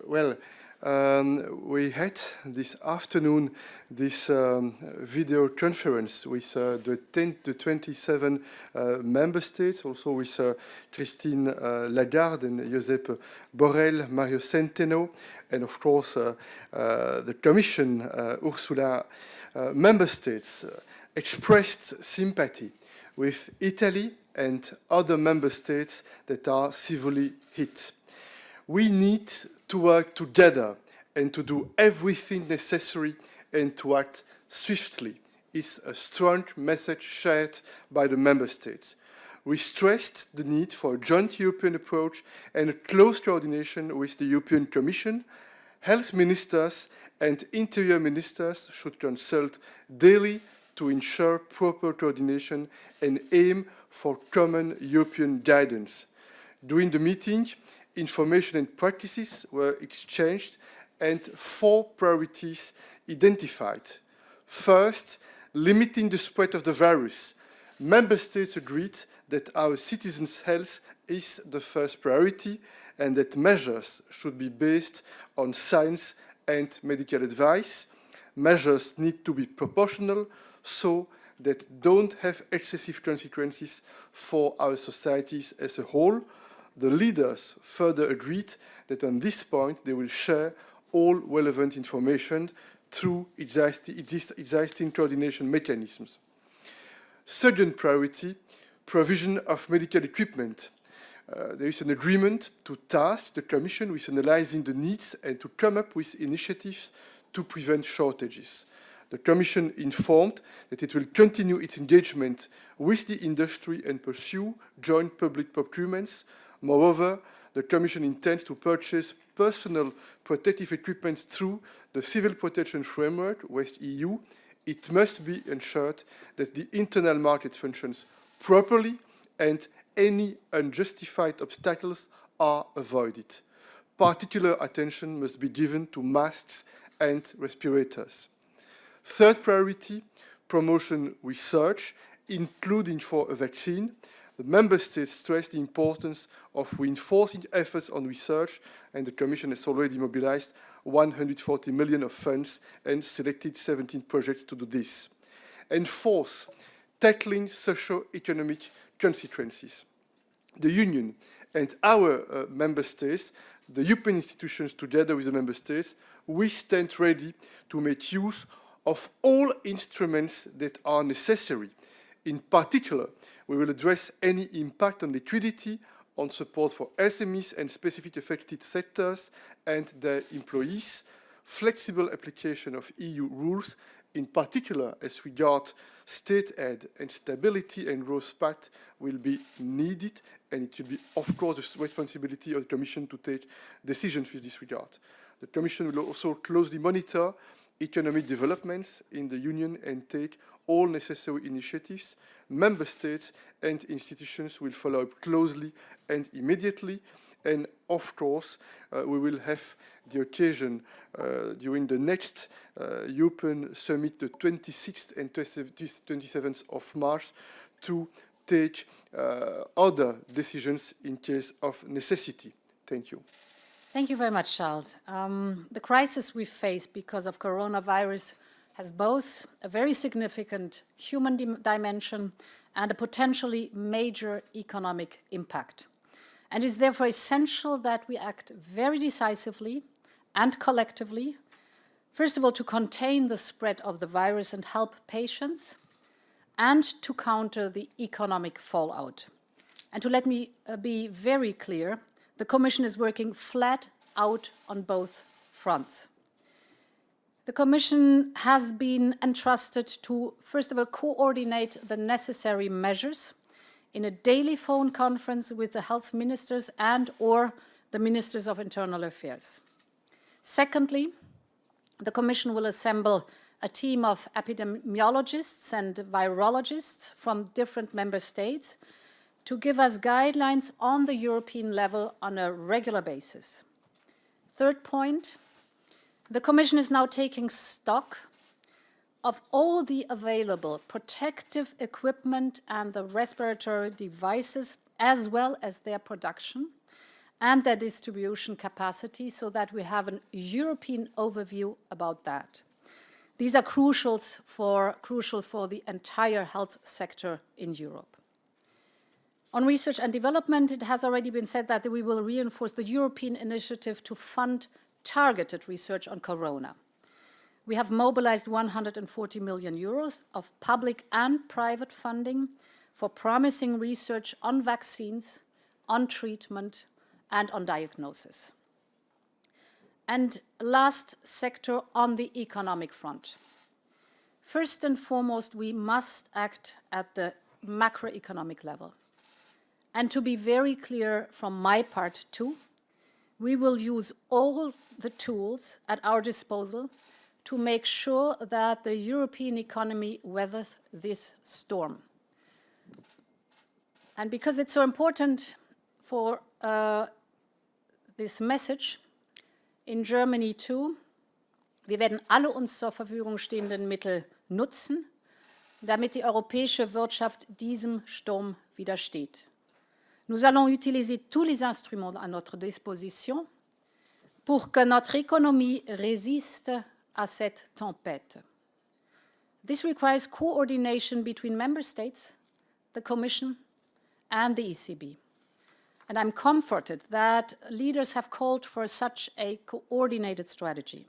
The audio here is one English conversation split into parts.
Well, we had this afternoon this video conference with the 27 member states, also with Christine Lagarde and Josep Borrell, Mario Centeno, and of course the Commission, Ursula. Member states expressed sympathy with Italy and other member states that are severely hit. We need to work together and to do everything necessary and to act swiftly. It's a strong message shared by the member states. We stressed the need for a joint European approach and a close coordination with the European Commission. Health ministers and interior ministers should consult daily to ensure proper coordination and aim for common European guidance. During the meeting, information and practices were exchanged and 4 priorities identified. First, limiting the spread of the virus. Member states agreed that our citizens' health is the first priority and that measures should be based on science and medical advice. Measures need to be proportional so that don't have excessive consequences for our societies as a whole. The leaders further agreed that on this point they will share all relevant information through existing coordination mechanisms. Second priority, provision of medical equipment. There is an agreement to task the Commission with analyzing the needs and to come up with initiatives to prevent shortages. The Commission informed that it will continue its engagement with the industry and pursue joint public procurements. Moreover, the Commission intends to purchase personal protective equipment through the Civil Protection Framework with EU. It must be ensured that the internal market functions properly and any unjustified obstacles are avoided. Particular attention must be given to masks and respirators. Third priority, promotion research, including for a vaccine. The Member States stressed the importance of reinforcing efforts on research, and the Commission has already mobilized 140 million of funds and selected 17 projects to do this. And fourth, tackling socio-economic consequences. The Union and our member states, the European institutions together with the member states, we stand ready to make use of all instruments that are necessary. In particular, we will address any impact on liquidity, on support for SMEs and specific affected sectors and their employees, flexible application of EU rules, in particular as regards state aid and stability and growth pact will be needed, and it will be, of course, the responsibility of the Commission to take decisions with this regard. The Commission will also closely monitor economic developments in the Union and take all necessary initiatives. Member states and institutions will follow up closely and immediately. And of course, we will have the occasion during the next European Summit, the 26th and 27th of March, to take other decisions in case of necessity. Thank you. Thank you very much, Charles. The crisis we face because of coronavirus has both a very significant human dimension and a potentially major economic impact. And it's therefore essential that we act very decisively and collectively, first of all, to contain the spread of the virus and help patients, and to counter the economic fallout. And to let me be very clear, the Commission is working flat out on both fronts. The Commission has been entrusted to, first of all, coordinate the necessary measures in a daily phone conference with the health ministers and/or the ministers of internal affairs. Secondly, the Commission will assemble a team of epidemiologists and virologists from different member states to give us guidelines on the European level on a regular basis. Third point, the Commission is now taking stock of all the available protective equipment and the respiratory devices, as well as their production, and their distribution capacity so that we have a European overview about that. These are crucial for the entire health sector in Europe. On research and development, it has already been said that we will reinforce the European initiative to fund targeted research on corona. We have mobilized 140 million euros of public and private funding for promising research on vaccines, on treatment, and on diagnosis. And last sector, on the economic front. First and foremost, we must act at the macroeconomic level. And to be very clear from my part too, we will use all the tools at our disposal to make sure that the European economy weathers this storm. And because it's so important for this message, in Germany too, wir werden alle uns zur Verfügung stehenden Mittel nutzen, damit die europäische Wirtschaft diesem Sturm widersteht. Nous allons utiliser tous les instruments à notre disposition pour que notre économie résiste à cette tempête. This requires coordination between member states, the Commission, and the ECB. And I'm comforted that leaders have called for such a coordinated strategy.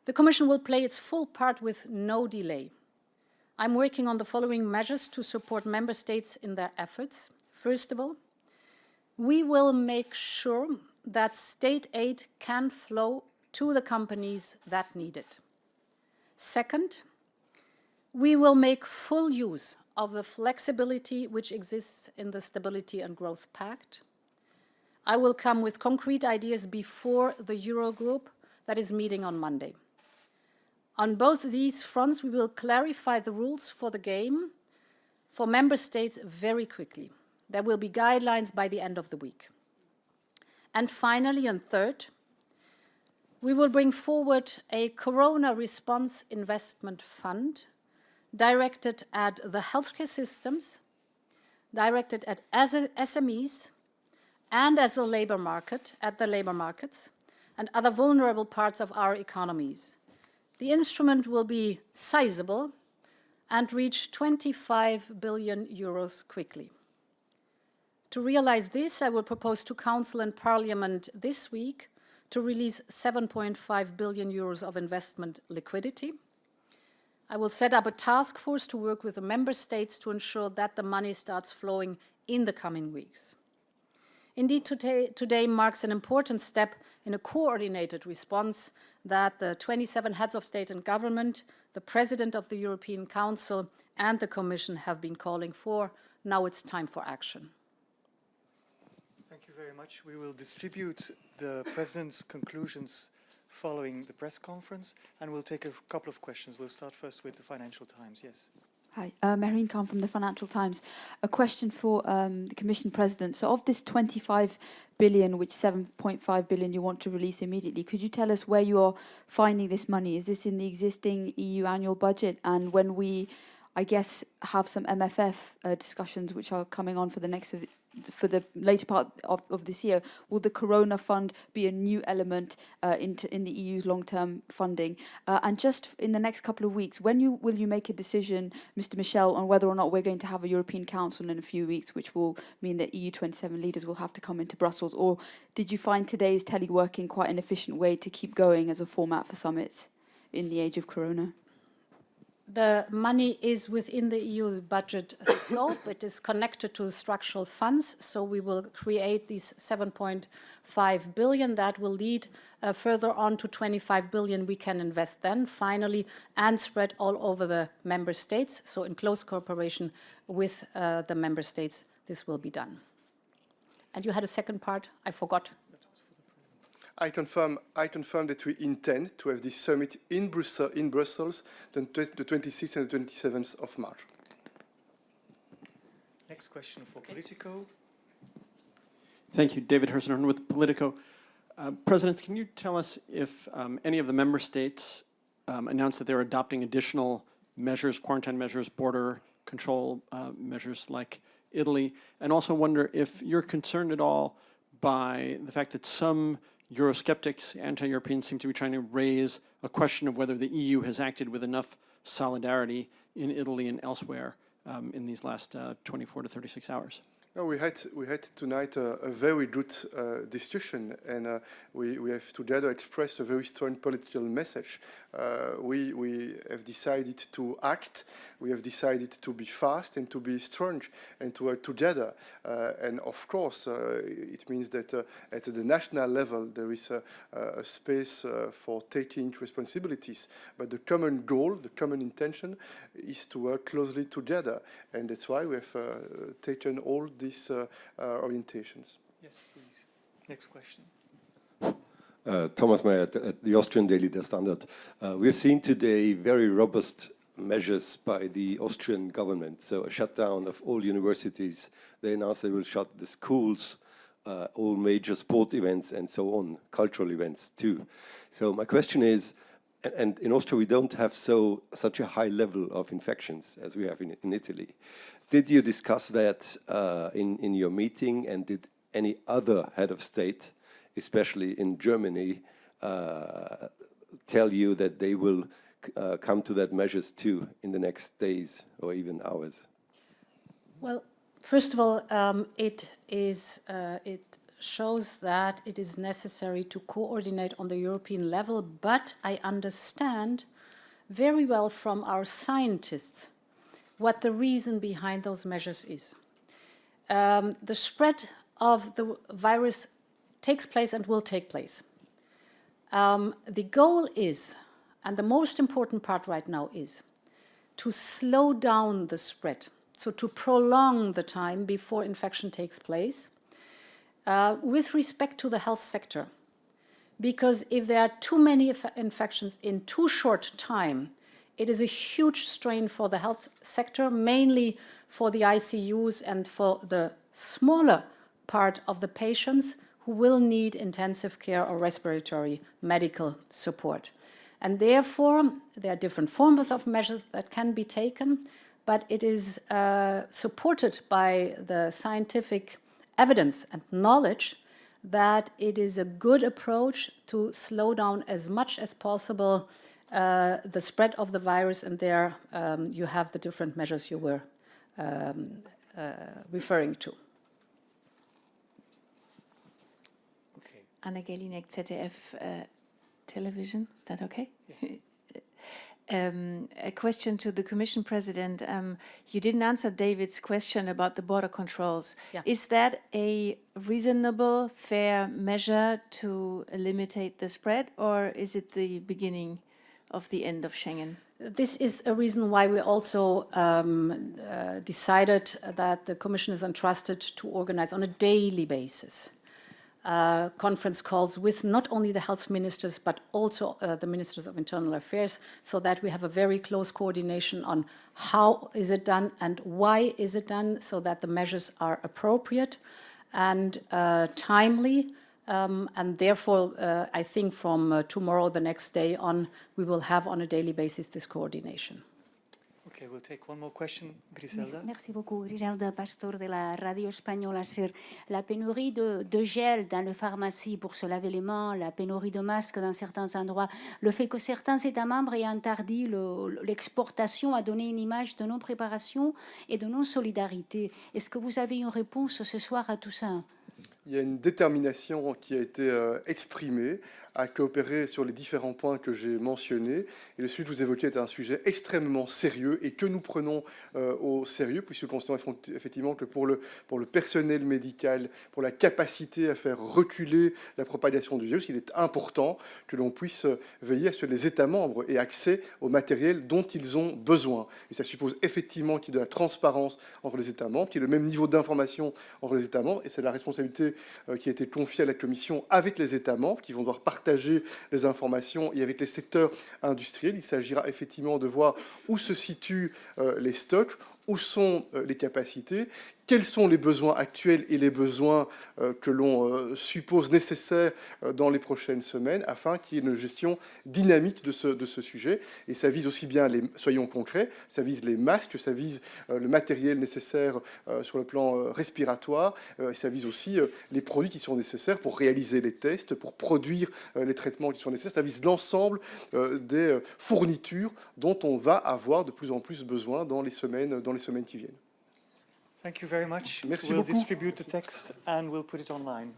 The Commission will play its full part with no delay. I'm working on the following measures to support member states in their efforts. First of all, we will make sure that state aid can flow to the companies that need it. Second, we will make full use of the flexibility which exists in the Stability and Growth Pact. I will come with concrete ideas before the Eurogroup that is meeting on Monday. On both these fronts, we will clarify the rules for the game for member states very quickly. There will be guidelines by the end of the week. And finally, and third, we will bring forward a Corona Response Investment Fund directed at the healthcare systems, directed at SMEs, and as a labor market, at the labor markets, and other vulnerable parts of our economies. The instrument will be sizable and reach 25 billion euros quickly. To realize this, I will propose to Council and Parliament this week to release 7.5 billion euros of investment liquidity. I will set up a task force to work with the member states to ensure that the money starts flowing in the coming weeks. Indeed, today marks an important step in a coordinated response that the 27 heads of state and government, the President of the European Council, and the Commission have been calling for. Now it's time for action. Thank you very much. We will distribute the President's conclusions following the press conference, and we'll take a couple of questions. We'll start first with the Financial Times. Yes. Hi, Mehreen Khan from the Financial Times. A question for the Commission President. So of this 25 billion, which 7.5 billion you want to release immediately, could you tell us where you are finding this money? Is this in the existing EU annual budget? And when we, I guess, have some MFF discussions which are coming on for the later part of this year, will the Corona Fund be a new element in the EU's long-term funding? And just in the next couple of weeks, when will you make a decision, Mr. Michel, on whether or not we're going to have a European Council in a few weeks, which will mean that EU 27 leaders will have to come into Brussels? Or did you find today's teleworking quite an efficient way to keep going as a format for summits in the age of Corona? The money is within the EU budget scope. It is connected to structural funds, so we will create these 7.5 billion that will lead further on to 25 billion we can invest then, finally, and spread all over the member states. So in close cooperation with the member states, this will be done. And you had a second part? I forgot. I confirm that we intend to have this summit in Brussels the 26th and the 27th of March. Next question for Politico. Thank you. David Hersenhorn with Politico. President, can you tell us if any of the member states announced that they're adopting additional measures, quarantine measures, border control measures like Italy, and also wonder if you're concerned at all by the fact that some Eurosceptics, anti-Europeans, seem to be trying to raise a question of whether the EU has acted with enough solidarity in Italy and elsewhere in these last 24 to 36 hours? No, we had tonight a very good discussion, and we have together expressed a very strong political message. We have decided to act. We have decided to be fast and to be strong and to work together. And of course, it means that at the national level there is a space for taking responsibilities. But the common goal, the common intention, is to work closely together, and that's why we have taken all these orientations. Yes, please. Next question. Thomas Meyer at the Austrian Daily Der Standard. We have seen today very robust measures by the Austrian government. So a shutdown of all universities. They announced they will shut the schools, all major sport events and so on, cultural events too. So my question is, and in Austria we don't have such a high level of infections as we have in Italy. Did you discuss that in your meeting, and did any other head of state, especially in Germany, tell you that they will come to that measures too in the next days or even hours? Well, first of all, it shows that it is necessary to coordinate on the European level, but I understand very well from our scientists what the reason behind those measures is. The spread of the virus takes place and will take place. The goal is, and the most important part right now is, to slow down the spread, so to prolong the time before infection takes place with respect to the health sector. Because if there are too many infections in too short time, it is a huge strain for the health sector, mainly for the ICUs and for the smaller part of the patients who will need intensive care or respiratory medical support. And therefore, there are different forms of measures that can be taken, but it is supported by the scientific evidence and knowledge that it is a good approach to slow down as much as possible the spread of the virus, and there you have the different measures you were referring to. Okay. Anna Gelinek, ZDF television, is that okay? Yes. A question to the Commission President. You didn't answer David's question about the border controls. Yeah. Is that a reasonable, fair measure to eliminate the spread, or is it the beginning of the end of Schengen? This is a reason why we also decided that the Commission is entrusted to organize on a daily basis conference calls with not only the health ministers, but also the ministers of internal affairs, so that we have a very close coordination on how is it done and why is it done, so that the measures are appropriate and timely. And therefore, I think from tomorrow, the next day on, we will have on a daily basis this coordination. Okay, we'll take one more question. Griselda. Merci beaucoup. Griselda Pastor de la radio espagnole sur la pénurie de gel dans les pharmacies pour se laver les mains, la pénurie de masques dans certains endroits, le fait que certains États membres aient interdit l'exportation a donné une image de non-préparation et de non-solidarité. Est-ce que vous avez une réponse ce soir à tout ça? Il y a une détermination qui a été exprimée à coopérer sur les différents points que j'ai mentionnés. Et le sujet que vous évoquez est un sujet extrêmement sérieux et que nous prenons au sérieux, puisque nous considérons effectivement que pour le personnel médical, pour la capacité à faire reculer la propagation du virus, il est important que l'on puisse veiller à ce que les États membres aient accès au matériel dont ils ont besoin. Et ça suppose effectivement qu'il y ait de la transparence entre les États membres, qu'il y ait le même niveau d'information entre les États membres, et c'est la responsabilité qui a été confiée à la Commission avec les États membres, qui vont devoir partager les informations, et avec les secteurs industriels. Il s'agira effectivement de voir où se situent les stocks, où sont les capacités, quels sont les besoins actuels et les besoins que l'on suppose nécessaires dans les prochaines semaines, afin qu'il y ait une gestion dynamique de ce sujet. Et ça vise aussi bien, soyons concrets, ça vise les masques, ça vise le matériel nécessaire sur le plan respiratoire, et ça vise aussi les produits qui sont nécessaires pour réaliser les tests, pour produire les traitements qui sont nécessaires. Ça vise l'ensemble des fournitures dont on va avoir de plus en plus besoin dans les semaines qui viennent. Thank you very much. Merci We'll beaucoup. distribute the text and we'll put it online.